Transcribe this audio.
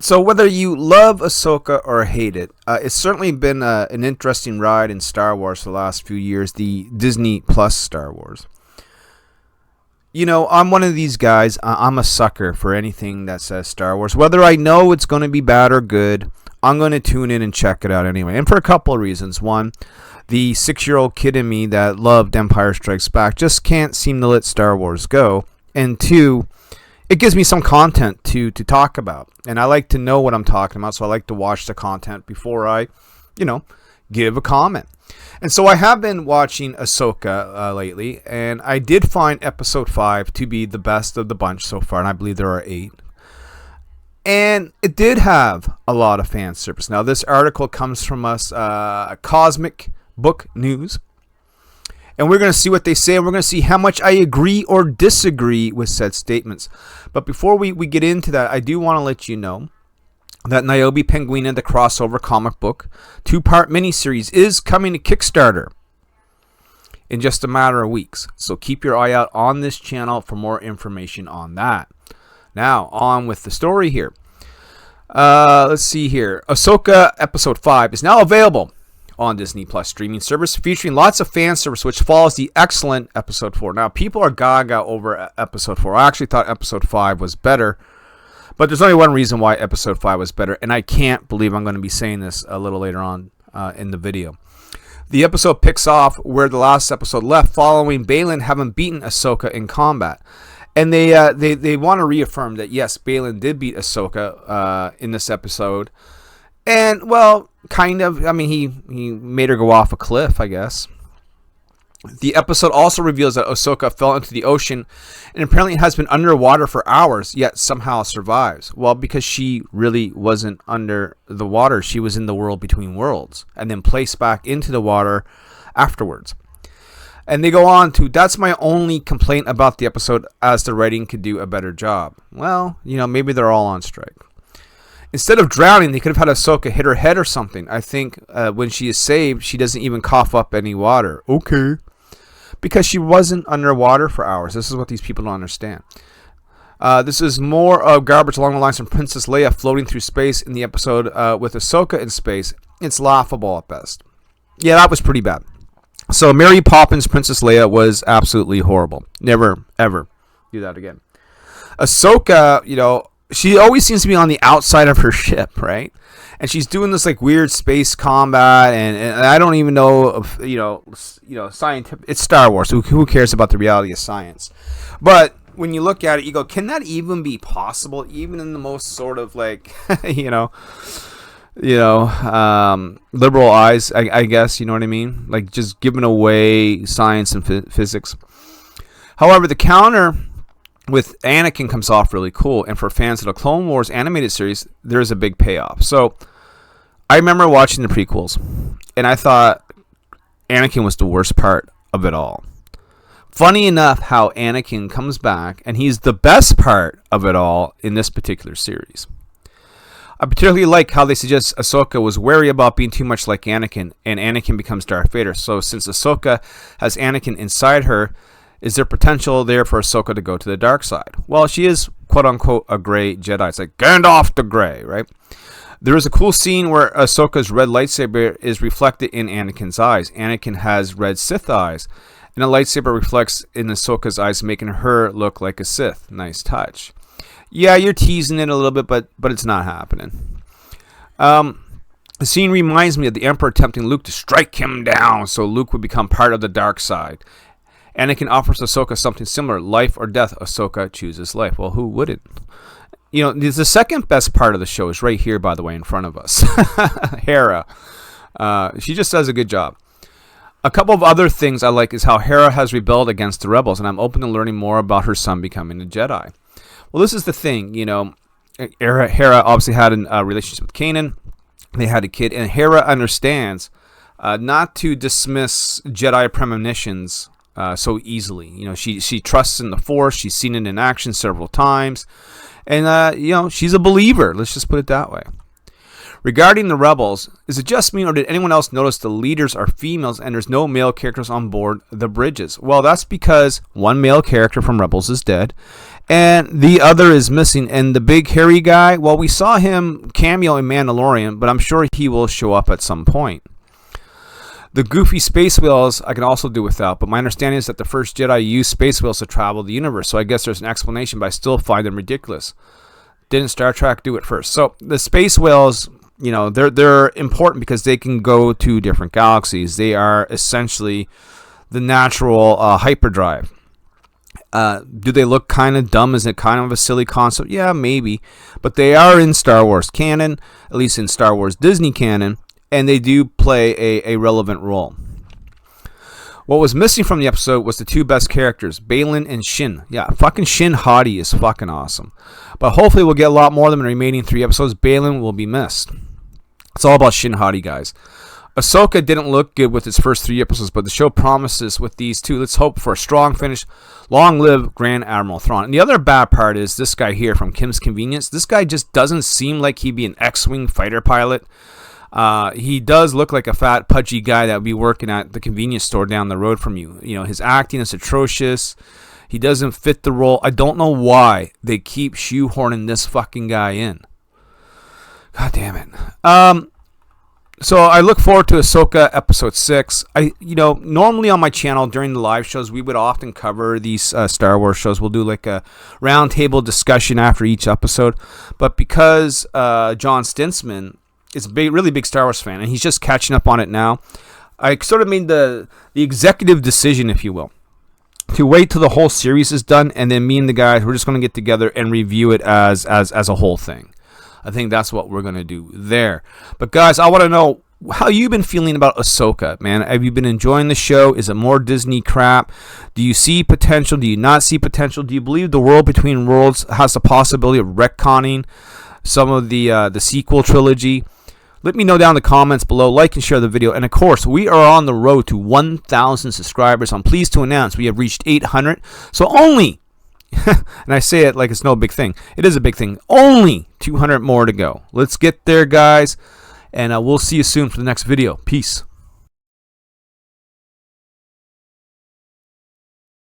So whether you love Ahsoka or hate it, it's certainly been an interesting ride in Star Wars for the last few years, the Disney Plus Star Wars. You know, I'm one of these guys, I'm a sucker for anything that says Star Wars. Whether I know it's going to be bad or good, I'm going to tune in and check it out anyway. And for a couple of reasons. One, the 6-year-old kid in me that loved Empire Strikes Back just can't seem to let Star Wars go. And two, it gives me some content to talk about. And I like to know what I'm talking about, so I like to watch the content before I, give a comment. And so I have been watching Ahsoka lately, and I did find episode 5 to be the best of the bunch so far, and I believe there are 8. And it did have a lot of fan service. Now, this article comes from us, Cosmic Book News. And we're going to see what they say, and we're going to see how much I agree or disagree with said statements. But before we get into that, I do want to let you know that Nyobicomic, the crossover comic book 2-part miniseries, is coming to Kickstarter in just a matter of weeks. So keep your eye out on this channel for more information on that. Now, on with the story here. Let's see here. Ahsoka Episode 5 is now available on Disney Plus streaming service, featuring lots of fan service, which follows the excellent Episode 4. Now, people are gaga over Episode 4. I actually thought Episode 5 was better, but there's only one reason why Episode 5 was better, and I can't believe I'm going to be saying this a little later on in the video. The episode picks off where the last episode left, following Baylan having beaten Ahsoka in combat. And they want to reaffirm that, yes, Baylan did beat Ahsoka in this episode. And, well, kind of. I mean, he made her go off a cliff, I guess. The episode also reveals that Ahsoka fell into the ocean and apparently has been underwater for hours, yet somehow survives. Well, because she really wasn't under the water. She was in the world between worlds and then placed back into the water afterwards. And they go on to, that's my only complaint about the episode, as the writing could do a better job. Well, maybe they're all on strike. Instead of drowning, they could have had Ahsoka hit her head or something. I think when she is saved, she doesn't even cough up any water. Okay. Because she wasn't underwater for hours. This is what these people don't understand. This is more of garbage along the lines from Princess Leia floating through space in the episode with Ahsoka in space. It's laughable at best. Yeah, that was pretty bad. So Mary Poppins, Princess Leia, was absolutely horrible. Never, ever do that again. Ahsoka, she always seems to be on the outside of her ship, right? And she's doing this like weird space combat, and I don't even know if, scientific. It's Star Wars, so who cares about the reality of science? But when you look at it, you go, can that even be possible? Even in the most sort of like, liberal eyes, I guess, you know what I mean? Like just giving away science and physics. However, the counter with Anakin comes off really cool, and for fans of the Clone Wars animated series, there's a big payoff. So I remember watching the prequels, and I thought Anakin was the worst part of it all. Funny enough how Anakin comes back, and he's the best part of it all in this particular series. I particularly like how they suggest Ahsoka was wary about being too much like Anakin, and Anakin becomes Darth Vader. So since Ahsoka has Anakin inside her, is there potential there for Ahsoka to go to the dark side? Well, she is, quote-unquote, a gray Jedi. It's like Gandalf the Grey, right? There is a cool scene where Ahsoka's red lightsaber is reflected in Anakin's eyes. Anakin has red Sith eyes, and a lightsaber reflects in Ahsoka's eyes, making her look like a Sith. Nice touch. Yeah, you're teasing it a little bit, but it's not happening. The scene reminds me of the Emperor tempting Luke to strike him down so Luke would become part of the dark side. Anakin offers Ahsoka something similar, life or death. Ahsoka chooses life. Well, who wouldn't? The second best part of the show is right here, by the way, in front of us. Hera. She just does a good job. A couple of other things I like is how Hera has rebelled against the rebels, and I'm open to learning more about her son becoming a Jedi. Well, this is the thing, Hera obviously had a relationship with Kanan. They had a kid, and Hera understands not to dismiss Jedi premonitions so easily. She trusts in the Force. She's seen it in action several times. And, she's a believer. Let's just put it that way. Regarding the rebels, is it just me or did anyone else notice the leaders are females and there's no male characters on board the bridges? Well, that's because one male character from Rebels is dead, and the other is missing. And the big hairy guy, well, we saw him cameo in Mandalorian, but I'm sure he will show up at some point. The goofy space whales I can also do without, but my understanding is that the first Jedi used space whales to travel the universe, so I guess there's an explanation, but I still find them ridiculous. Didn't Star Trek do it first? So the space whales, you know, they're important because they can go to different galaxies. They are essentially the natural hyperdrive. Do they look kind of dumb? Is it kind of a silly concept? Yeah, maybe. But they are in Star Wars canon, at least in Star Wars Disney canon, and they do play a relevant role. What was missing from the episode was the two best characters, Baylan and Shin. Yeah, fucking Shin Hati is fucking awesome. But hopefully we'll get a lot more of them in the remaining 3 episodes. Baylan will be missed. It's all about Shin Hati, guys. Ahsoka didn't look good with its first 3 episodes, but the show promises with these 2. Let's hope for a strong finish. Long live Grand Admiral Thrawn. And the other bad part is this guy here from Kim's Convenience. This guy just doesn't seem like he'd be an X-Wing fighter pilot. He does look like a fat, pudgy guy that would be working at the convenience store down the road from you. You know, his acting is atrocious. He doesn't fit the role. I don't know why they keep shoehorning this fucking guy in. God damn it. So I look forward to Ahsoka episode 6. Normally on my channel during the live shows, we would often cover these Star Wars shows. We'll do like a roundtable discussion after each episode. But because John Stinsman is a really big Star Wars fan, and he's just catching up on it now, I sort of made the executive decision, if you will, to wait till the whole series is done, and then me and the guys, we're just going to get together and review it as a whole thing. I think that's what we're going to do there. But guys, I want to know how you've been feeling about Ahsoka, man. Have you been enjoying the show? Is it more Disney crap? Do you see potential? Do you not see potential? Do you believe the World Between Worlds has the possibility of retconning some of the sequel trilogy? Let me know down in the comments below. Like and share the video. And of course, we are on the road to 1,000 subscribers. I'm pleased to announce we have reached 800. So only, and I say it like it's no big thing. It is a big thing. Only 200 more to go. Let's get there, guys. And we'll see you soon for the next video. Peace.